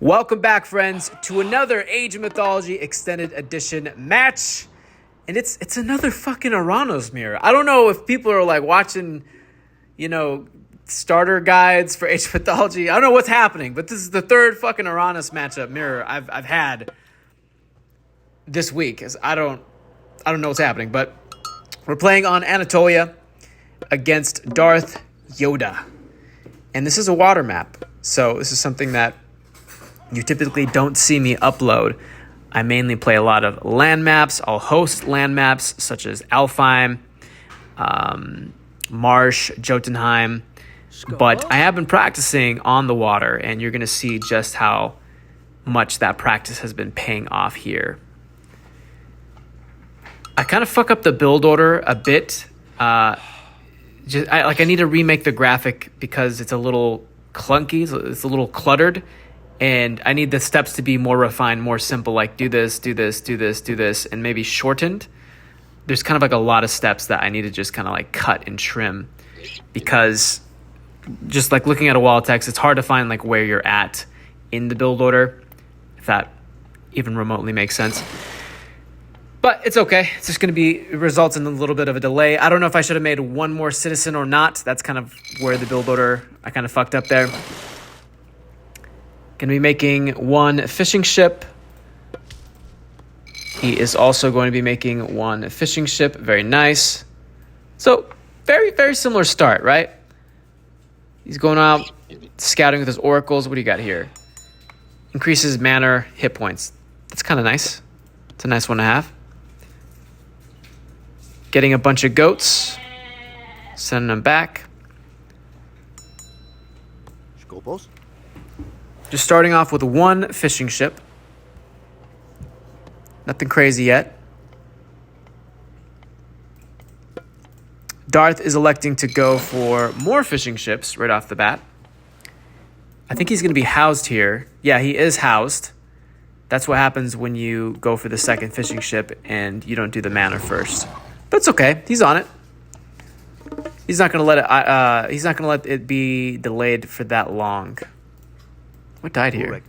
Welcome back, friends, to another Age of Mythology Extended Edition match. And it's another fucking Oranos mirror. I don't know if people are like watching, starter guides for Age of Mythology. I don't know what's happening, but this is the third fucking Oranos matchup mirror I've had this week. I don't know what's happening, but we're playing on Anatolia against Darth Yoda. And this is a water map. So this is something that you typically don't see me upload. I mainly play a lot of land maps. I'll host land maps such as Alfheim, Marsh, Jotunheim. But I have been practicing on the water, and you're going to see just how much that practice has been paying off here. I kind of fuck up the build order a bit. I need to remake the graphic because it's a little clunky. It's a little cluttered. And I need the steps to be more refined, more simple, like do this, do this, do this, do this, and maybe shortened. There's kind of like a lot of steps that I need to just kind of like cut and trim, because just like looking at a wall of text, it's hard to find like where you're at in the build order, if that even remotely makes sense. But it's okay. It's just going to be, it results in a little bit of a delay. I don't know if I should have made one more citizen or not. That's kind of where the build order, I kind of fucked up there. Going to be making one fishing ship. He is also going to be making one fishing ship. Very nice. So, very, very similar start, right? He's going out, scouting with his oracles. What do you got here? Increases mana, hit points. That's kind of nice. It's a nice one to have. Getting a bunch of goats. Sending them back. Scopos? Just starting off with one fishing ship. Nothing crazy yet. Darth is electing to go for more fishing ships right off the bat. I think he's going to be housed here. Yeah, he is housed. That's what happens when you go for the second fishing ship and you don't do the mana first. But it's okay. He's on it. He's not going to let it. He's not going to let it be delayed for that long. What died here?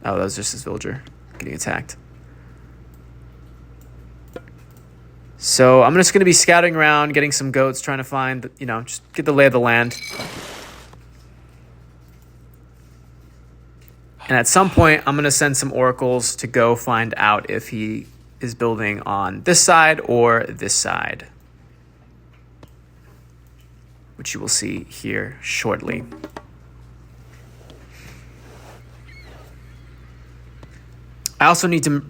Oh, that was just his villager getting attacked. So I'm just going to be scouting around, getting some goats, trying to find, just get the lay of the land. And at some point, I'm going to send some oracles to go find out if he is building on this side or this side, which you will see here shortly. I also need to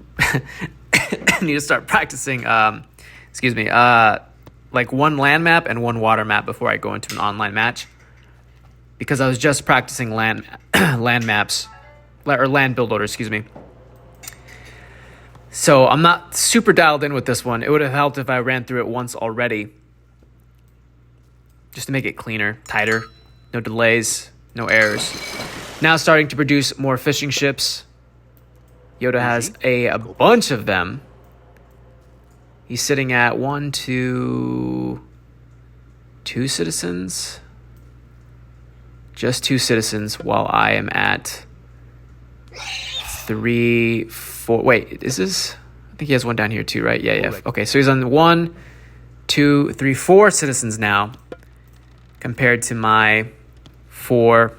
start practicing, like one land map and one water map before I go into an online match, because I was just practicing land maps, or land build order, So I'm not super dialed in with this one. It would have helped if I ran through it once already, just to make it cleaner, tighter, no delays, no errors. Now starting to produce more fishing ships. Yoda has a bunch of them. He's sitting at two citizens. Just 2 citizens, while I am at 3, 4. Wait, is this? I think he has one down here too, right? Yeah. Okay, so he's on 1, 2, 3, 4 citizens now, compared to my 4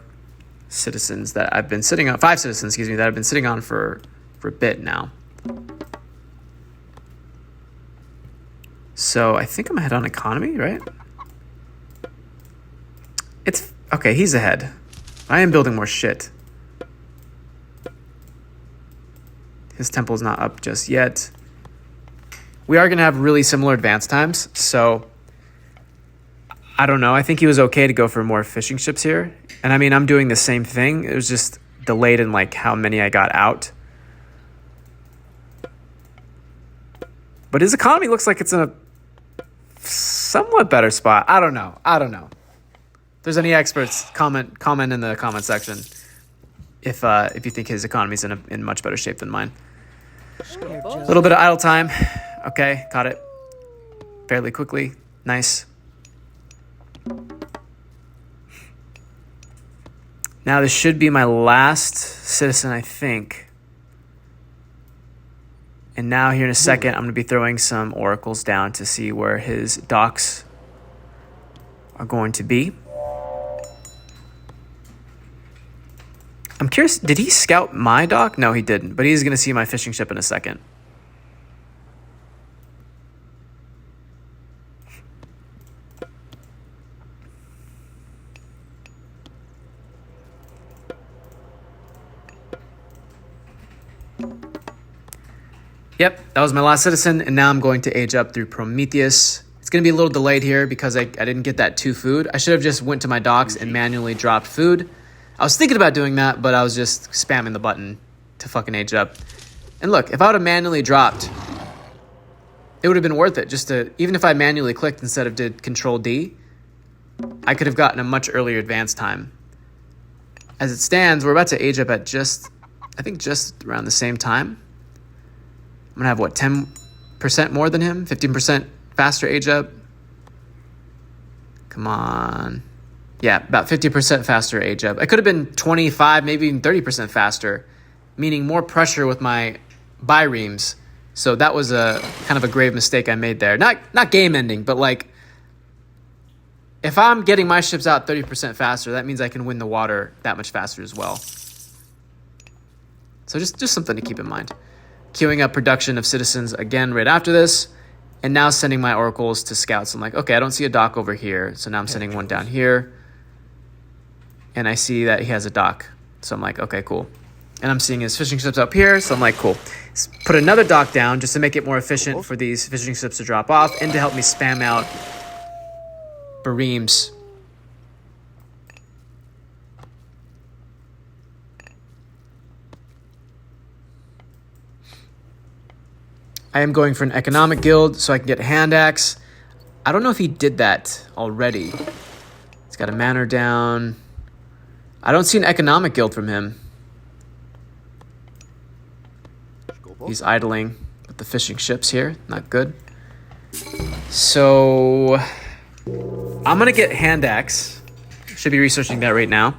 citizens that I've been sitting on. 5 citizens, that I've been sitting on for a bit now. So I think I'm ahead on economy, right? It's okay. He's ahead. I am building more shit. His temple's not up just yet. We are going to have really similar advance times. So I don't know. I think he was okay to go for more fishing ships here. And I mean, I'm doing the same thing. It was just delayed in like how many I got out. But his economy looks like it's in a somewhat better spot. I don't know. If there's any experts, comment in the comment section if you think his economy's in much better shape than mine. A little bit of idle time. Okay, caught it fairly quickly. Nice. Now this should be my last citizen, I think. And now here in a second, I'm going to be throwing some oracles down to see where his docks are going to be. I'm curious, did he scout my dock? No, he didn't, but he's going to see my fishing ship in a second. Yep, that was my last citizen, and now I'm going to age up through Prometheus. It's going to be a little delayed here because I didn't get that 2 food. I should have just went to my docks and manually dropped food. I was thinking about doing that, but I was just spamming the button to fucking age up. And look, if I would have manually dropped, it would have been worth it. Just to, even if I manually clicked instead of did Control D, I could have gotten a much earlier advance time. As it stands, we're about to age up at just around the same time. I'm going to have, what, 10% more than him? 15% faster age up? Come on. Yeah, about 50% faster age up. I could have been 25, maybe even 30% faster, meaning more pressure with my bireams. So that was a kind of a grave mistake I made there. Not game ending, but like, if I'm getting my ships out 30% faster, that means I can win the water that much faster as well. So just something to keep in mind. Queuing up production of citizens again right after this, and now sending my oracles to scouts. I'm like, okay, I don't see a dock over here, so now I'm sending one down here, and I see that he has a dock. So I'm like, okay, cool. And I'm seeing his fishing ships up here, so I'm like, cool. Let's put another dock down just to make it more efficient for these fishing ships to drop off and to help me spam out bareems. I am going for an economic guild so I can get hand axe. I don't know if he did that already. He's got a manor down. I don't see an economic guild from him. He's idling with the fishing ships here. Not good. So I'm going to get hand axe. Should be researching that right now.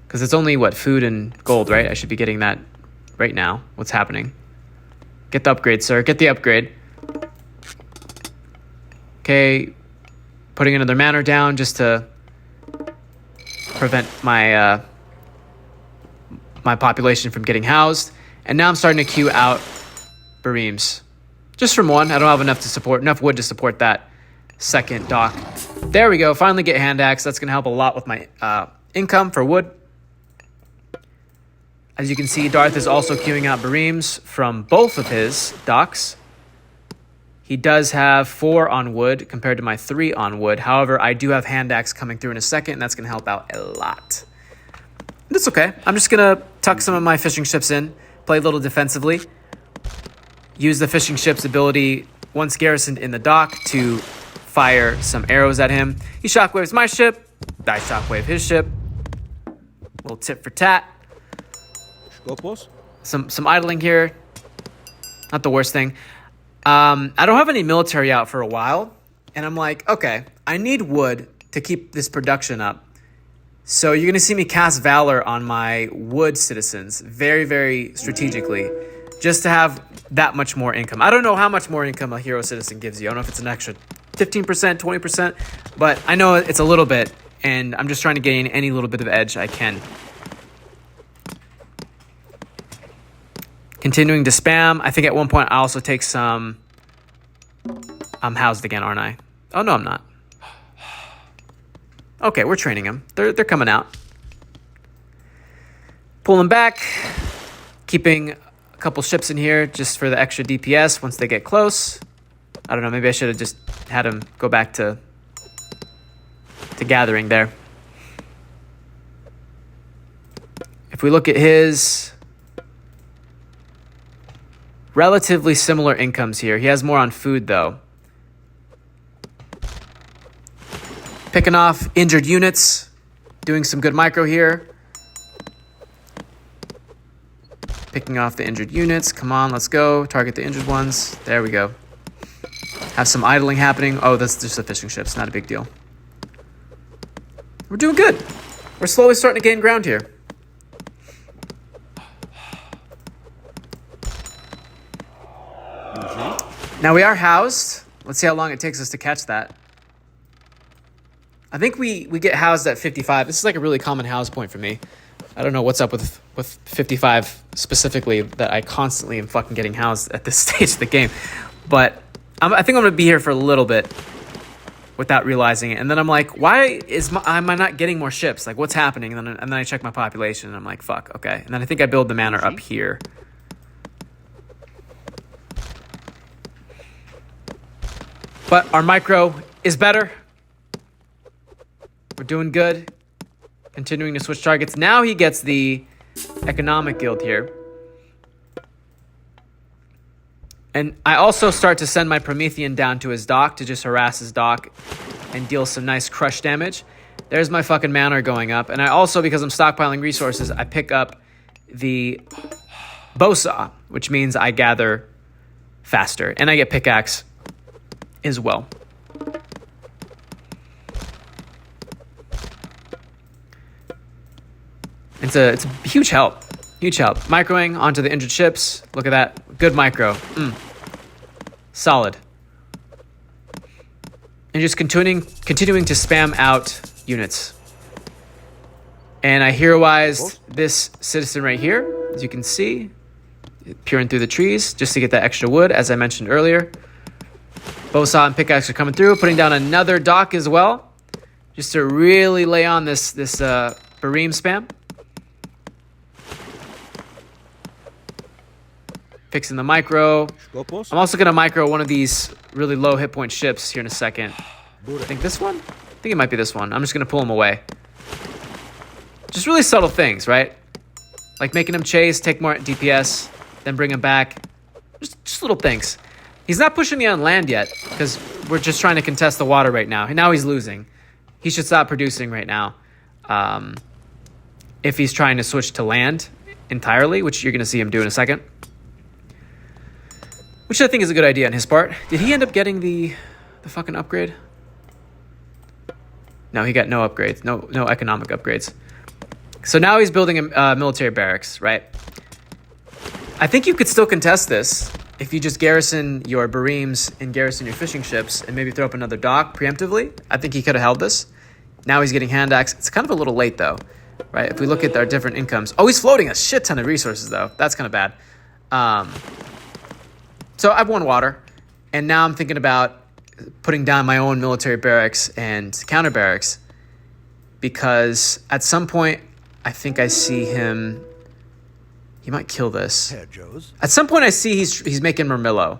Because it's only, what, food and gold, right? I should be getting that right now. What's happening? Get the upgrade, sir. Get the upgrade. Okay. Putting another manor down just to prevent my my population from getting housed. And now I'm starting to queue out bareems. Just from one. I don't have enough wood to support that second dock. There we go. Finally get hand axe. That's going to help a lot with my income for wood. As you can see, Darth is also queuing out bareems from both of his docks. He does have 4 on wood compared to my 3 on wood. However, I do have hand axe coming through in a second, and that's going to help out a lot. That's okay. I'm just going to tuck some of my fishing ships in, play a little defensively, use the fishing ship's ability once garrisoned in the dock to fire some arrows at him. He shockwaves my ship, I shockwave his ship. Little tit for tat. Some idling here. Not the worst thing. I don't have any military out for a while. And I'm like, okay, I need wood to keep this production up. So you're going to see me cast Valor on my wood citizens very, very strategically. Just to have that much more income. I don't know how much more income a hero citizen gives you. I don't know if it's an extra 15%, 20%. But I know it's a little bit. And I'm just trying to gain any little bit of edge I can. Continuing to spam. I think at one point I also take some... I'm housed again, aren't I? Oh, no, I'm not. Okay, we're training them. They're coming out. Pulling back. Keeping a couple ships in here just for the extra DPS once they get close. I don't know, maybe I should have just had them go back to gathering there. If we look at his... relatively similar incomes here. He has more on food, though. Picking off injured units. Doing some good micro here. Picking off the injured units. Come on, let's go. Target the injured ones. There we go. Have some idling happening. Oh, that's just the fishing ships. Not a big deal. We're doing good. We're slowly starting to gain ground here. Now we are housed. Let's see how long it takes us to catch that. I think we get housed at 55. This is like a really common house point for me. I don't know what's up with 55 specifically, that I constantly am fucking getting housed at this stage of the game. But I think I'm going to be here for a little bit without realizing it. And then I'm like, why am I not getting more ships? Like, what's happening? And then I check my population and I'm like, fuck, okay. And then I think I build the manor up here. But our micro is better. We're doing good. Continuing to switch targets. Now he gets the economic guild here. And I also start to send my Promethean down to his dock to just harass his dock and deal some nice crush damage. There's my fucking manor going up. And I also, because I'm stockpiling resources, I pick up the bow saw, which means I gather faster. And I get pickaxe as well. It's a huge help. Huge help. Microing onto the injured ships. Look at that. Good micro. Solid. And just continuing to spam out units. And I heroized this citizen right here, as you can see, peering through the trees just to get that extra wood, as I mentioned earlier. Bowsaw and pickaxe are coming through, putting down another dock as well, just to really lay on this Bareem spam. Fixing the micro. I'm also going to micro one of these really low hit point ships here in a second. I think this one? I think it might be this one. I'm just going to pull him away. Just really subtle things, right? Like making him chase, take more DPS, then bring him back. Just little things. He's not pushing me on land yet because we're just trying to contest the water right now. And now he's losing. He should stop producing right now. If he's trying to switch to land entirely, which you're going to see him do in a second. Which I think is a good idea on his part. Did he end up getting the fucking upgrade? No, he got no upgrades. No economic upgrades. So now he's building a military barracks, right? I think you could still contest this if you just garrison your Bareems and garrison your fishing ships and maybe throw up another dock preemptively. I think he could have held this. Now he's getting hand axe. It's kind of a little late though, right? If we look at our different incomes. Oh, he's floating a shit ton of resources though. That's kind of bad. So I've won water, and now I'm thinking about putting down my own military barracks and counter barracks, because at some point I think I see him. He might kill this. At some point I see he's making Murmillo,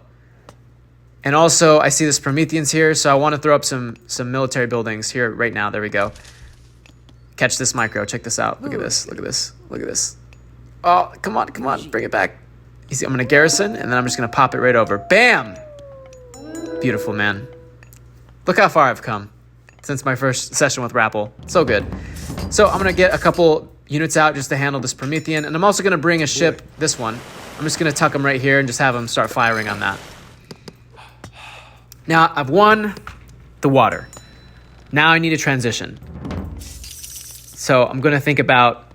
and also I see this Prometheans here, so I want to throw up some military buildings here right now. There we go. Catch this micro. Check this out. Look at this. Look at this. Look at this. Oh, come on, bring it back. I'm going to garrison, and then I'm just going to pop it right over. Bam! Beautiful, man. Look how far I've come since my first session with Rappel. So good. So I'm going to get a couple units out just to handle this Promethean, and I'm also going to bring a ship, this one. I'm just going to tuck him right here and just have him start firing on that. Now, I've won the water. Now I need a transition. So I'm going to think about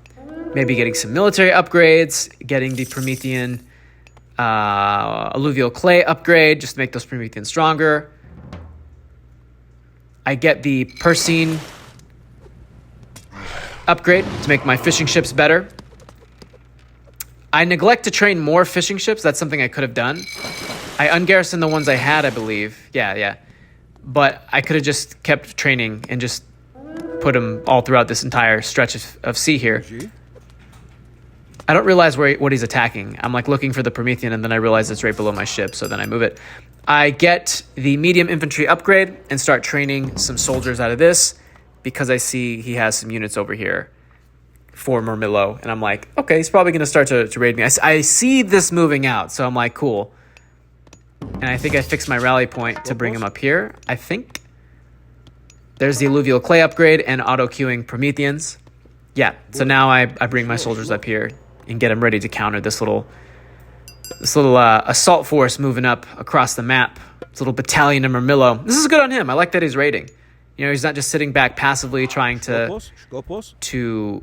maybe getting some military upgrades, getting the Promethean alluvial clay upgrade just to make those Prometheans stronger. I get the Persine upgrade to make my fishing ships better. I neglect to train more fishing ships. That's something I could have done. I ungarrisoned the ones I had, I believe. Yeah. But I could have just kept training and just put them all throughout this entire stretch of sea here. I don't realize what he's attacking. I'm like looking for the Promethean, and then I realize it's right below my ship, so then I move it. I get the medium infantry upgrade and start training some soldiers out of this because I see he has some units over here for Murmillo, and I'm like, okay, he's probably going to start to raid me. I see this moving out, so I'm like, cool. And I think I fixed my rally point to bring him up here, I think. There's the alluvial clay upgrade and auto-queuing Prometheans. Yeah, so now I bring my soldiers up here and get them ready to counter this little assault force moving up across the map. This little battalion of Murmillo. This is good on him. I like that he's raiding. You know, he's not just sitting back passively trying to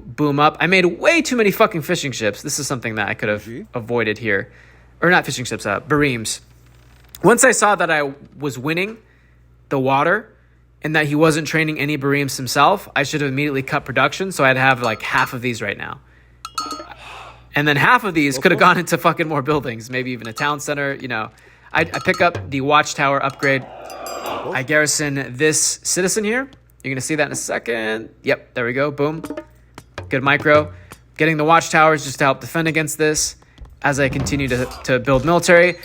boom up. I made way too many fucking fishing ships. This is something that I could have avoided here. Or not fishing ships, bareems. Once I saw that I was winning the water and that he wasn't training any bareems himself, I should have immediately cut production, so I'd have like half of these right now. And then half of these could have gone into fucking more buildings, maybe even a town center. You know, I pick up the watchtower upgrade. I garrison this citizen here. You're going to see that in a second. Yep, there we go. Boom. Good micro. Getting the watchtowers just to help defend against this as I continue to build military.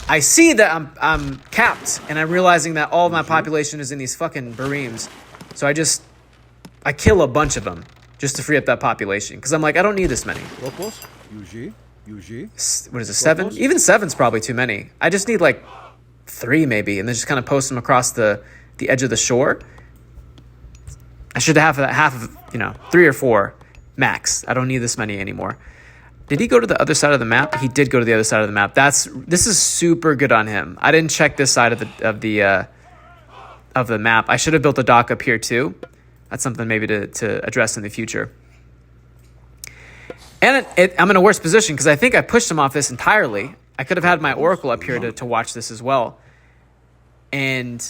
I see that I'm capped, and I'm realizing that all of my population is in these fucking bareems. So I kill a bunch of them just to free up that population. Because I'm like, I don't need this many. What is it, 7? Even 7's probably too many. I just need like 3 maybe, and then just kind of post them across the edge of the shore. I should have half of, 3 or 4 max. I don't need this many anymore. Did he go to the other side of the map? He did go to the other side of the map. This is super good on him. I didn't check this side of the map. I should have built a dock up here too. That's something maybe to address in the future. And I'm in a worse position because I think I pushed him off this entirely. I could have had my Oracle up here to watch this as well. And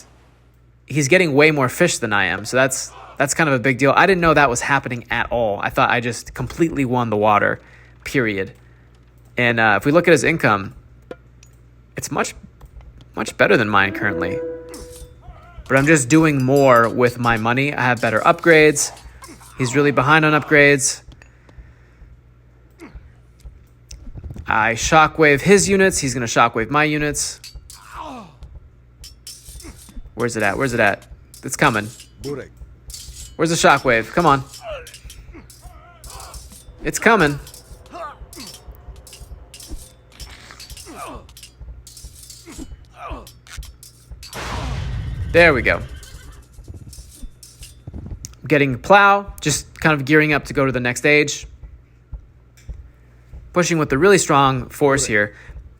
he's getting way more fish than I am. So that's kind of a big deal. I didn't know that was happening at all. I thought I just completely won the water, period. And if we look at his income, it's much, much better than mine currently. But I'm just doing more with my money. I have better upgrades. He's really behind on upgrades. I shockwave his units. He's going to shockwave my units. Where's it at? It's coming. Where's the shockwave? Come on. It's coming. There we go. I'm getting plow, just kind of gearing up to go to the next stage. Pushing with a really strong force here.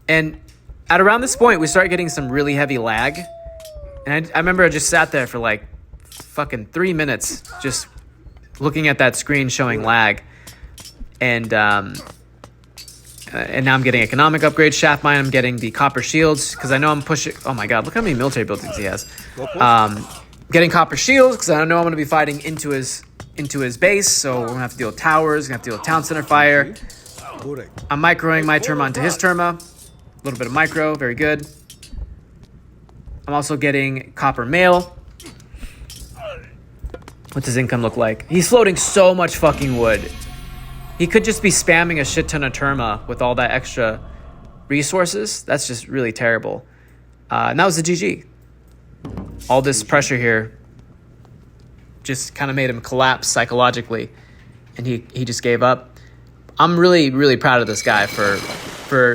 And at around this point, we start getting some really heavy lag. And I remember I just sat there for like fucking 3 minutes just looking at that screen showing lag. And now I'm getting economic upgrade, shaft mine. I'm getting the copper shields because I know I'm pushing. Oh my god, look how many military buildings he has. Getting copper shields because I know I'm going to be fighting into his base. So we're going to have to deal with towers. Going to have to deal with town center fire. I'm microing my Terma into his Terma. A little bit of micro, very good. I'm also getting copper mail. What's his income look like? He's floating so much fucking wood. He could just be spamming a shit ton of Terma with all that extra resources. That's just really terrible. And that was the GG. All this pressure here just kind of made him collapse psychologically. And he just gave up. I'm really, really proud of this guy for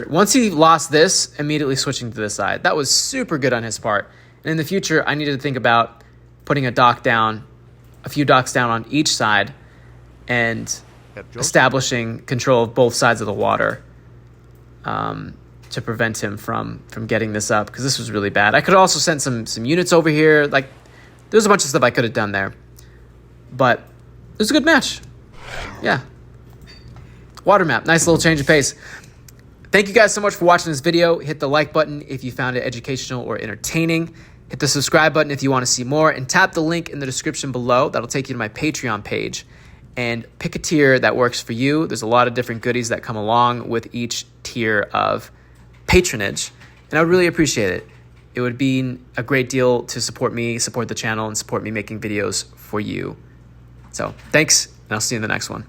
once he lost this, immediately switching to this side. That was super good on his part. And in the future, I needed to think about putting a few docks down on each side and establishing control of both sides of the water to prevent him from getting this up, because this was really bad. I could also send some units over here. Like, there's a bunch of stuff I could have done there. But it was a good match. Yeah. Water map. Nice little change of pace. Thank you guys so much for watching this video. Hit the like button if you found it educational or entertaining. Hit the subscribe button if you want to see more. And tap the link in the description below. That'll take you to my Patreon page. And pick a tier that works for you. There's a lot of different goodies that come along with each tier of patronage. And I would really appreciate it. It would be a great deal to support me, support the channel, and support me making videos for you. So thanks, and I'll see you in the next one.